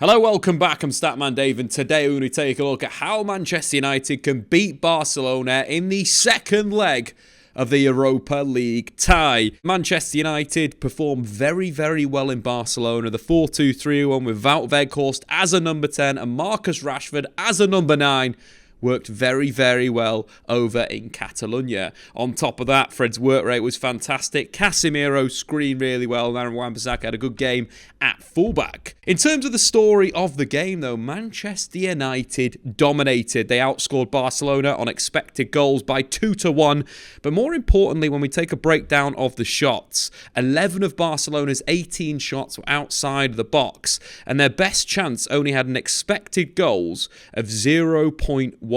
Hello, welcome back. I'm Statman Dave, and today we're going to take a look at how Manchester United can beat Barcelona in the second leg of the Europa League tie. Manchester United performed very, very well in Barcelona. The 4-2-3-1 with Wout Weghorst as a number 10 and Marcus Rashford as a number 9 worked very, very well over in Catalonia. On top of that, Fred's work rate was fantastic. Casemiro screened really well. And Aaron Wan-Bissaka had a good game at fullback. In terms of the story of the game, though, Manchester United dominated. They outscored Barcelona on expected goals by 2-1. But more importantly, when we take a breakdown of the shots, 11 of Barcelona's 18 shots were outside the box. And their best chance only had an expected goals of 0.12,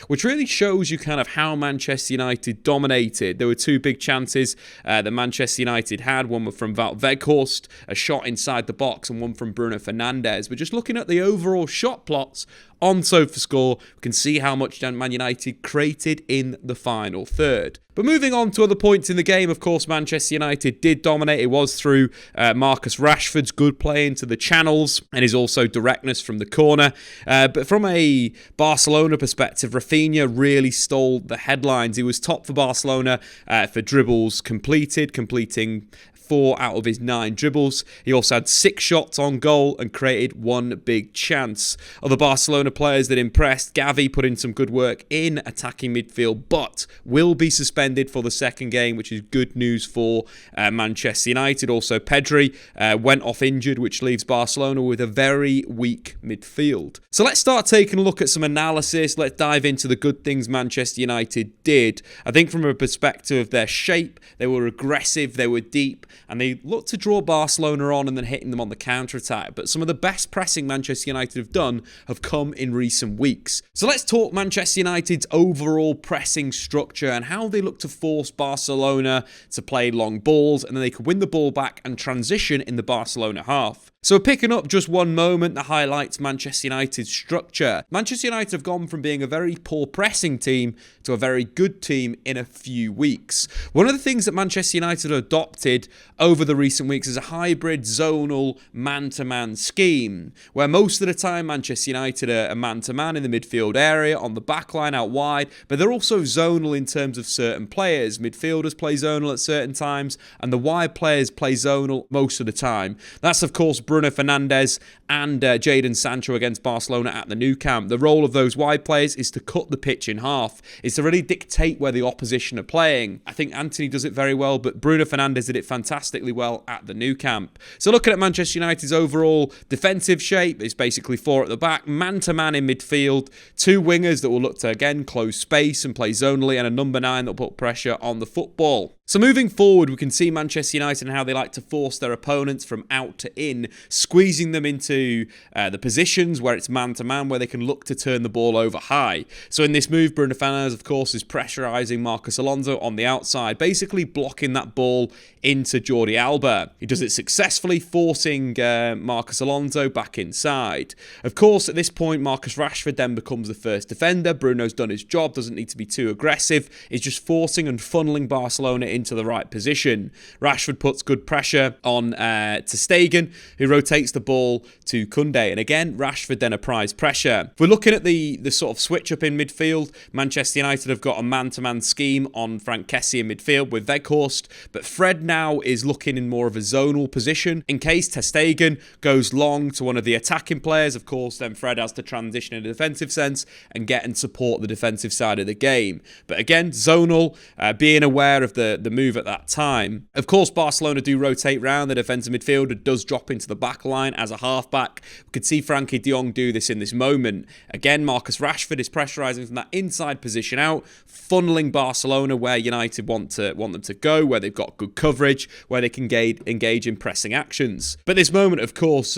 which really shows you kind of how Manchester United dominated. There were two big chances that Manchester United had. One from Wout Weghorst, a shot inside the box, and one from Bruno Fernandes. But just looking at the overall shot plots on SofaScore, we can see how much Man United created in the final third. But moving on to other points in the game, of course, Manchester United did dominate. It was through Marcus Rashford's good play into the channels and his also directness from the corner. But from a Barcelona perspective, Rafinha really stole the headlines. He was top for Barcelona for dribbles completing 4 out of his 9 dribbles. He also had 6 shots on goal and created 1 big chance. Other Barcelona players that impressed, Xavi put in some good work in attacking midfield, but will be suspended for the second game, which is good news for Manchester United. Also, Pedri went off injured, which leaves Barcelona with a very weak midfield. So let's start taking a look at some analysis. Let's dive into the good things Manchester United did. I think from a perspective of their shape, they were aggressive, they were deep, and they looked to draw Barcelona on and then hitting them on the counter-attack. But some of the best pressing Manchester United have done have come in recent weeks. So let's talk Manchester United's overall pressing structure and how they look to force Barcelona to play long balls, and then they could win the ball back and transition in the Barcelona half. So picking up just one moment that highlights Manchester United's structure. Manchester United have gone from being a very poor pressing team to a very good team in a few weeks. One of the things that Manchester United adopted over the recent weeks is a hybrid zonal man-to-man scheme, where most of the time Manchester United are man-to-man in the midfield area, on the back line out wide, but they're also zonal in terms of certain players. Midfielders play zonal at certain times, and the wide players play zonal most of the time. That's, of course, Bruno Fernandes and Jadon Sancho against Barcelona at the Nou Camp. The role of those wide players is to cut the pitch in half, is to really dictate where the opposition are playing. I think Antony does it very well, but Bruno Fernandes did it fantastically well at the Nou Camp. So looking at Manchester United's overall defensive shape, it's basically 4 at the back, man-to-man in midfield, 2 wingers that will look to, again, close space and play zonally, and a number 9 that will put pressure on the football. So moving forward, we can see Manchester United and how they like to force their opponents from out to in, squeezing them into the positions where it's man-to-man, where they can look to turn the ball over high. So in this move, Bruno Fernandes, of course, is pressurising Marcos Alonso on the outside, basically blocking that ball into Jordi Alba. He does it successfully, forcing Marcos Alonso back inside. Of course, at this point, Marcus Rashford then becomes the first defender. Bruno's done his job, doesn't need to be too aggressive. He's just forcing and funneling Barcelona into the right position. Rashford puts good pressure on ter Stegen, who rotates the ball to Koundé. And again, Rashford then applies pressure. If we're looking at the sort of switch up in midfield, Manchester United have got a man-to-man scheme on Frank Kessie in midfield with Weghorst, but Fred now is looking in more of a zonal position. In case ter Stegen goes long to one of the attacking players, of course, then Fred has to transition in a defensive sense and get and support the defensive side of the game. But again, zonal, being aware of the move at that time. Of course, Barcelona do rotate round. The defensive midfielder does drop into the back line as a halfback. We could see Frankie de Jong do this in this moment. Again, Marcus Rashford is pressurising from that inside position out, funneling Barcelona where United want them to go, where they've got good coverage, where they can engage in pressing actions. But this moment, of course,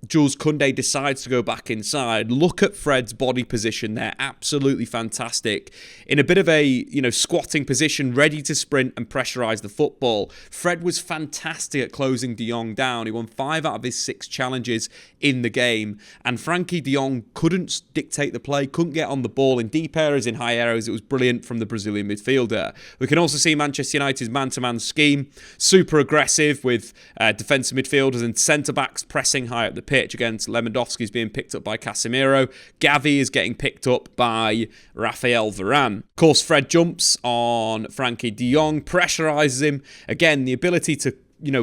Jules Koundé decides to go back inside. Look at Fred's body position there. Absolutely fantastic. In a bit of a, squatting position, ready to sprint and pressurise the football. Fred was fantastic at closing de Jong down. He won 5 out of his 6 challenges in the game. And Frankie de Jong couldn't dictate the play, couldn't get on the ball in deep areas, in high areas. It was brilliant from the Brazilian midfielder. We can also see Manchester United's man-to-man scheme. Super aggressive with defensive midfielders and centre-backs pressing high up the pitch against Lewandowski's being picked up by Casemiro. Xavi is getting picked up by Rafael Varane. Of course, Fred jumps on Frankie de Jong, pressurises him. Again, the ability to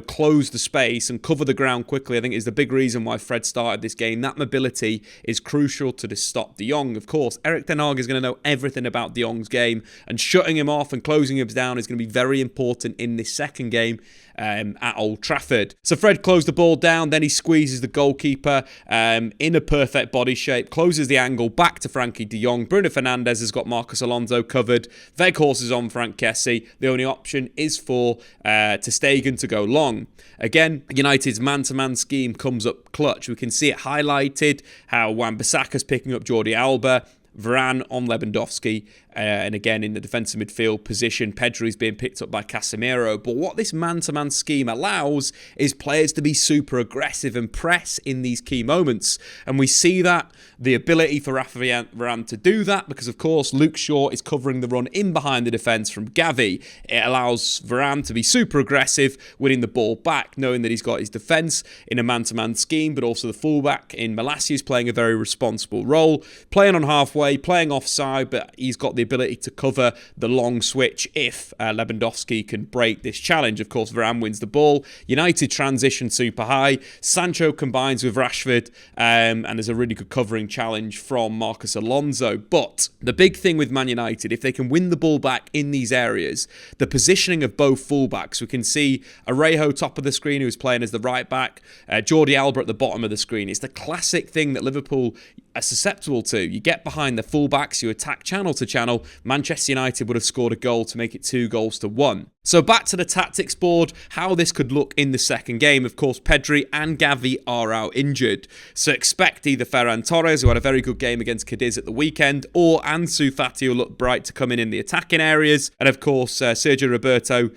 close the space and cover the ground quickly, I think, is the big reason why Fred started this game. That mobility is crucial to stop de Jong. Of course, Erik is going to know everything about de Jong's game, and shutting him off and closing him down is going to be very important in this second game at Old Trafford. So Fred closed the ball down, then he squeezes the goalkeeper in a perfect body shape, closes the angle back to Frankie de Jong. Bruno Fernandes has got Marcos Alonso covered. Weghorst is on Frank Kessie. The only option is for ter Stegen to go long. Again, United's man-to-man scheme comes up clutch. We can see it highlighted how Wan-Bissaka's picking up Jordi Alba, Varane on Lewandowski, and again in the defensive midfield position, Pedri's being picked up by Casemiro. But what this man-to-man scheme allows is players to be super aggressive and press in these key moments. And we see that, the ability for Rafael Varane to do that, because of course Luke Shaw is covering the run in behind the defence from Xavi. It allows Varane to be super aggressive, winning the ball back, knowing that he's got his defence in a man-to-man scheme, but also the fullback in Malacia is playing a very responsible role, playing on halfway, playing offside, but he's got the ability to cover the long switch if Lewandowski can break this challenge. Of course, Varane wins the ball. United transition super high. Sancho combines with Rashford, and there's a really good covering challenge from Marcos Alonso. But the big thing with Man United, if they can win the ball back in these areas, the positioning of both fullbacks, we can see Arejo top of the screen, who's playing as the right back, Jordi Alba at the bottom of the screen. It's the classic thing that Liverpool are susceptible to. You get behind the fullbacks, you attack channel to channel. Manchester United would have scored a goal to make it 2-1. So back to the tactics board, how this could look in the second game. Of course, Pedri and Xavi are out injured. So expect either Ferran Torres, who had a very good game against Cadiz at the weekend, or Ansu Fati, who look bright to come in the attacking areas. And of course, Sergio Roberto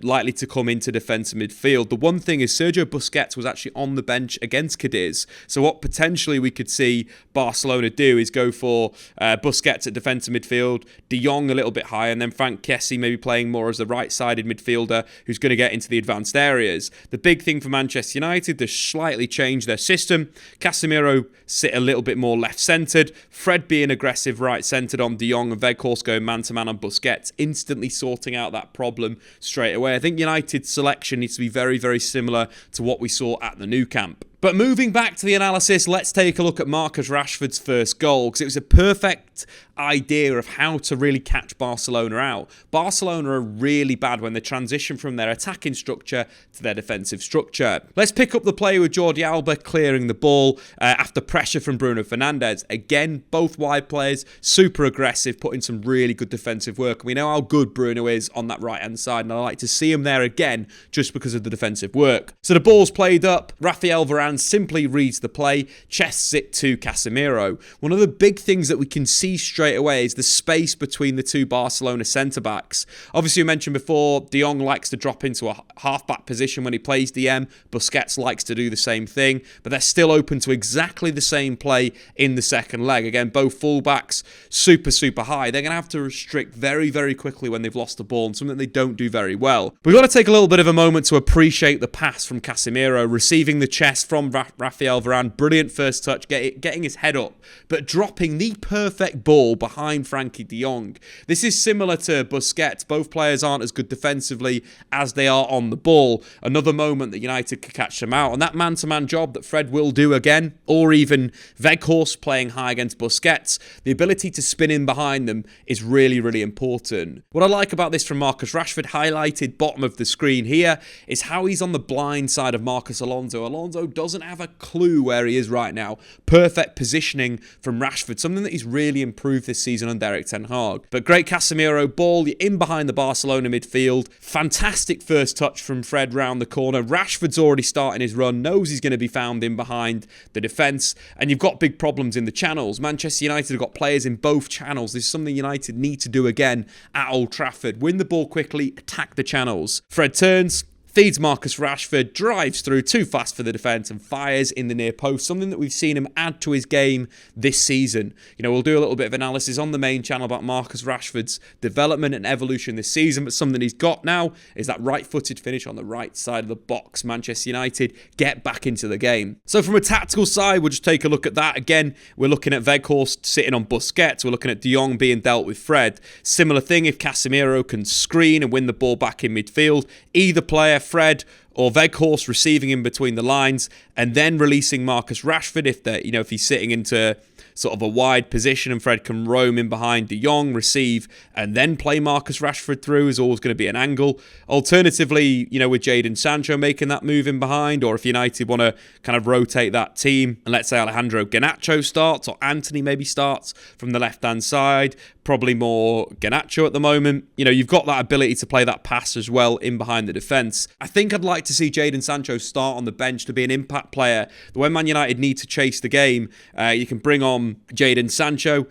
likely to come into defensive midfield. The one thing is Sergio Busquets was actually on the bench against Cadiz. So what potentially we could see Barcelona do is go for Busquets at defensive midfield, de Jong a little bit higher, and then Frank Kessie maybe playing more as the right-sided midfielder who's going to get into the advanced areas. The big thing for Manchester United, they slightly changed their system. Casemiro sit a little bit more left-centred, Fred being aggressive right-centred on de Jong, and Weghorst going man-to-man on Busquets, instantly sorting out that problem straight away. I think United's selection needs to be very, very similar to what we saw at the Nou Camp. But moving back to the analysis, let's take a look at Marcus Rashford's first goal, because it was a perfect idea of how to really catch Barcelona out. Barcelona are really bad when they transition from their attacking structure to their defensive structure. Let's pick up the play with Jordi Alba clearing the ball after pressure from Bruno Fernandes. Again, both wide players, super aggressive, putting some really good defensive work. We know how good Bruno is on that right-hand side, and I like to see him there again just because of the defensive work. So the ball's played up. Rafael Varane simply reads the play, chests it to Casemiro. One of the big things that we can see straight away is the space between the two Barcelona centre-backs. Obviously, we mentioned before, de Jong likes to drop into a half-back position when he plays DM. Busquets likes to do the same thing, but they're still open to exactly the same play in the second leg. Again, both full-backs super, super high. They're going to have to restrict very, very quickly when they've lost the ball, and something they don't do very well. We've got to take a little bit of a moment to appreciate the pass from Casemiro, receiving the chest from Rafael Varane. Brilliant first touch, getting his head up, but dropping the perfect ball behind Frankie de Jong. This is similar to Busquets. Both players aren't as good defensively as they are on the ball. Another moment that United could catch them out. And that man-to-man job that Fred will do again, or even Weghorst playing high against Busquets, the ability to spin in behind them is really, really important. What I like about this from Marcus Rashford, highlighted bottom of the screen here, is how he's on the blind side of Marcos Alonso. Alonso doesn't have a clue where he is right now. Perfect positioning from Rashford, something that he's really improved this season under Erik ten Hag. But great Casemiro ball, you're in behind the Barcelona midfield. Fantastic first touch from Fred round the corner. Rashford's already starting his run, knows he's going to be found in behind the defence, and you've got big problems in the channels. Manchester United have got players in both channels. This is something United need to do again at Old Trafford. Win the ball quickly, attack the channels. Fred turns, feeds Marcus Rashford, drives through too fast for the defence and fires in the near post, something that we've seen him add to his game this season. We'll do a little bit of analysis on the main channel about Marcus Rashford's development and evolution this season, but something he's got now is that right-footed finish on the right side of the box. Manchester United get back into the game. So from a tactical side, we'll just take a look at that. Again, we're looking at Weghorst sitting on Busquets. We're looking at De Jong being dealt with Fred. Similar thing if Casemiro can screen and win the ball back in midfield. Either player, Fred or Weghorst, receiving in between the lines and then releasing Marcus Rashford if he's sitting into sort of a wide position and Fred can roam in behind De Jong, receive, and then play Marcus Rashford through is always going to be an angle. Alternatively, with Jadon Sancho making that move in behind, or if United want to kind of rotate that team, and let's say Alejandro Garnacho starts, or Anthony maybe starts from the left-hand side, probably more Garnacho at the moment. You've got that ability to play that pass as well in behind the defence. I think I'd like to see Jadon Sancho start on the bench to be an impact player. When Man United need to chase the game, you can bring on Jadon Sancho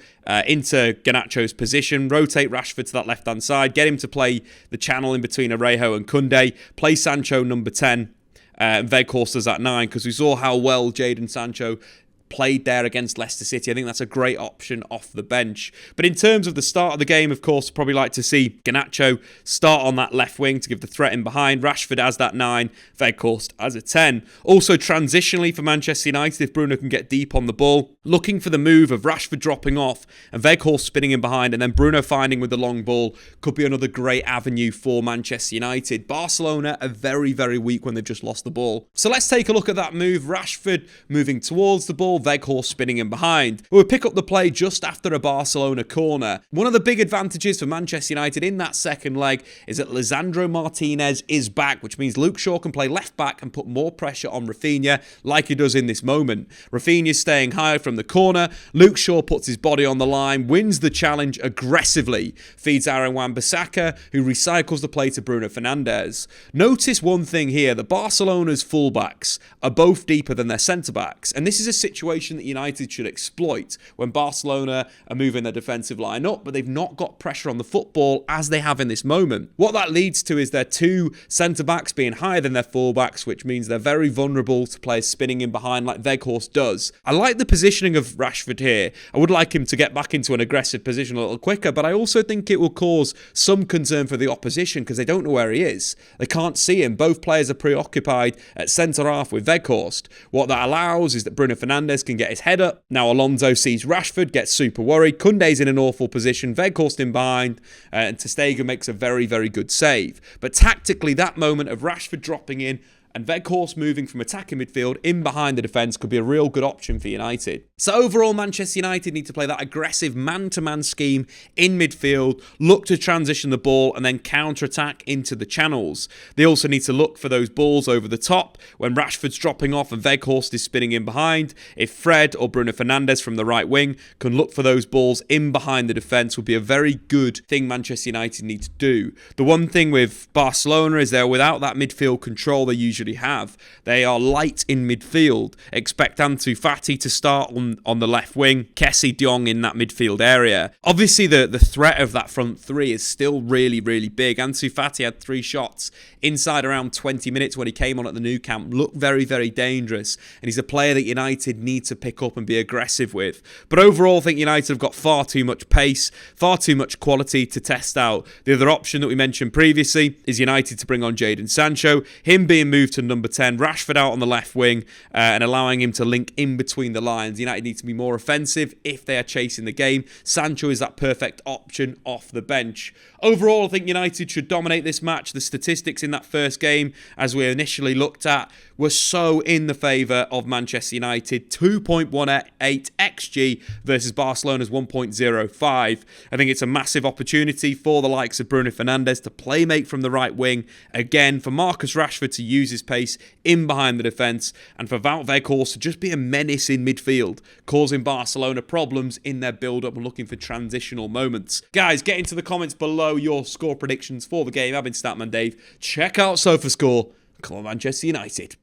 into Garnacho's position, rotate Rashford to that left-hand side, get him to play the channel in between Arejo and Koundé, play Sancho number 10, and Weghorst as at 9, because we saw how well Jadon Sancho played there against Leicester City. I think that's a great option off the bench. But in terms of the start of the game, of course, probably like to see Garnacho start on that left wing to give the threat in behind. Rashford as that 9, Weghorst as a 10. Also transitionally for Manchester United, if Bruno can get deep on the ball, looking for the move of Rashford dropping off and Weghorst spinning in behind and then Bruno finding with the long ball could be another great avenue for Manchester United. Barcelona are very, very weak when they've just lost the ball. So let's take a look at that move. Rashford moving towards the ball, Weghorst spinning in behind. We'll pick up the play just after a Barcelona corner. One of the big advantages for Manchester United in that second leg is that Lisandro Martinez is back, which means Luke Shaw can play left back and put more pressure on Rafinha like he does in this moment. Rafinha's staying high from the corner. Luke Shaw puts his body on the line, wins the challenge aggressively, feeds Aaron Wan-Bissaka, who recycles the play to Bruno Fernandes. Notice one thing here, that Barcelona's fullbacks are both deeper than their centre-backs, and this is a situation that United should exploit when Barcelona are moving their defensive line up, but they've not got pressure on the football as they have in this moment. What that leads to is their two centre-backs being higher than their fullbacks, which means they're very vulnerable to players spinning in behind like Weghorst does. I like the positioning of Rashford here. I would like him to get back into an aggressive position a little quicker, but I also think it will cause some concern for the opposition because they don't know where he is. They can't see him. Both players are preoccupied at centre-half with Weghorst. What that allows is that Bruno Fernandes can get his head up. Now Alonso sees Rashford, gets super worried. Koundé's in an awful position. Weghorst in behind. And ter Stegen makes a very, very good save. But tactically, that moment of Rashford dropping in and Weghorst moving from attacking midfield in behind the defence could be a real good option for United. So overall, Manchester United need to play that aggressive man-to-man scheme in midfield, look to transition the ball and then counter-attack into the channels. They also need to look for those balls over the top when Rashford's dropping off and Weghorst is spinning in behind. If Fred or Bruno Fernandes from the right wing can look for those balls in behind the defence would be a very good thing Manchester United need to do. The one thing with Barcelona is they're without that midfield control they usually have. They are light in midfield. Expect Ansu Fati to start on the left wing, Kessie, De Jong in that midfield area. Obviously, the threat of that front three is still really, really big. Ansu Fati had 3 shots inside around 20 minutes when he came on at the Nou Camp. Looked very, very dangerous, and he's a player that United need to pick up and be aggressive with. But overall, I think United have got far too much pace, far too much quality to test out. The other option that we mentioned previously is United to bring on Jadon Sancho, him being moved to number 10, Rashford out on the left wing and allowing him to link in between the lines. United need to be more offensive if they are chasing the game. Sancho is that perfect option off the bench. Overall, I think United should dominate this match. The statistics in that first game, as we initially looked at, were so in the favour of Manchester United. 2.18 XG versus Barcelona's 1.05. I think it's a massive opportunity for the likes of Bruno Fernandes to playmate from the right wing. Again, for Marcus Rashford to use his pace in behind the defence, and for Wout Weghorst to just be a menace in midfield, causing Barcelona problems in their build-up and looking for transitional moments. Guys, get into the comments below your score predictions for the game. I've been Statman Dave. Check out SofaScore. Come on, Manchester United.